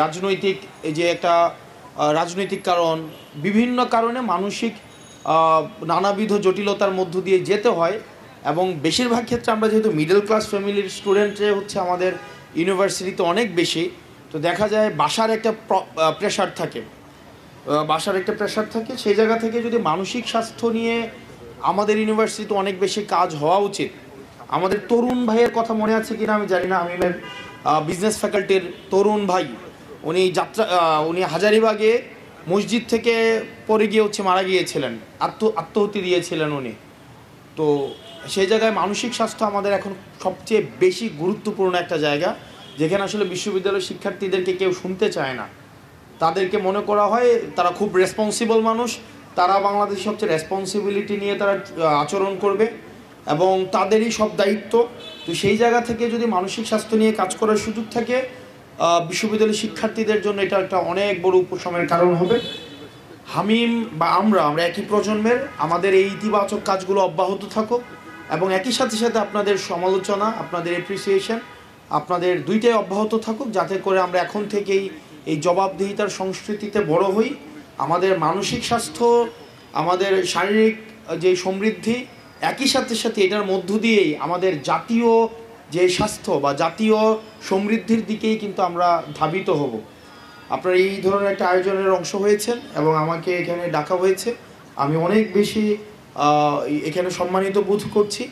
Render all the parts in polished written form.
রাজনৈতিক এই যে একটা রাজনৈতিক কারণ, বিভিন্ন কারণে মানসিক নানাবিধ জটিলতার মধ্য দিয়ে যেতে হয়। এবং বেশিরভাগ ক্ষেত্রে আমরা যেহেতু মিডল ক্লাস ফ্যামিলির স্টুডেন্টে হচ্ছে আমাদের ইউনিভার্সিটিতে অনেক বেশি, তো দেখা যায় বাসার একটা প্রেশার থাকে, সেই জায়গা থেকে যদি মানসিক স্বাস্থ্য নিয়ে আমাদের ইউনিভার্সিটিতে অনেক বেশি কাজ হওয়া উচিত। আমাদের তরুণ ভাইয়ের কথা মনে আছে কিনা আমি জানি না, আমিমের বিজনেস ফ্যাকাল্টির তরুণ ভাই, উনি হাজারিবাগে মসজিদ থেকে পড়ে গিয়ে মারা গিয়েছিলেন, আত্মহত্যা দিয়েছিলেন উনি। তো সেই জায়গায় মানসিক স্বাস্থ্য আমাদের এখন সবচেয়ে বেশি গুরুত্বপূর্ণ একটা জায়গা, যেখানে আসলে বিশ্ববিদ্যালয়ের শিক্ষার্থীদেরকে কেউ শুনতে চায় না। তাদেরকে মনে করা হয় তারা খুব রেসপন্সিবল মানুষ, তারা বাংলাদেশের সবচেয়ে রেসপন্সিবিলিটি নিয়ে তারা আচরণ করবে এবং তাদেরই সব দায়িত্ব। তো সেই জায়গা থেকে যদি মানসিক স্বাস্থ্য নিয়ে কাজ করার সুযোগ থাকে, বিশ্ববিদ্যালয়ের শিক্ষার্থীদের জন্য এটা একটা অনেক বড় উপশমের কারণ হবে। হামিম বা আমরা একই প্রজন্মের, আমাদের এই ইতিবাচক কাজগুলো অব্যাহত থাকুক এবং একই সাথে সাথে আপনাদের সমালোচনা, আপনাদের অ্যাপ্রিসিয়েশন, আপনাদের দুইটাই অব্যাহত থাকুক, যাতে করে আমরা এখন থেকেই এই জবাবদিহিতার সংস্কৃতিতে বড় হই। আমাদের মানসিক স্বাস্থ্য, আমাদের শারীরিক যে সমৃদ্ধি, একই সাথে সাথে এটার মধ্য দিয়েই আমাদের জাতীয় যে স্বাস্থ্য বা জাতীয় সমৃদ্ধির দিকেই কিন্তু আমরা ধাবিত হব। আপনারা এই ধরনের একটা আয়োজনের অংশ হয়েছেন এবং আমাকে এখানে ডাকা হয়েছে, আমি অনেক বেশি এখানে সম্মানিত বোধ করছি।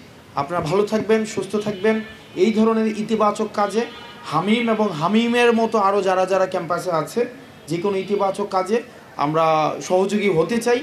আপনারা ভালো থাকবেন, সুস্থ থাকবেন। এই ধরনের ইতিবাচক কাজে হামিম এবং হামিমের মতো আরও যারা ক্যাম্পাসে আছে, যে কোনো ইতিবাচক কাজে আমরা সহযোগী হতে চাই।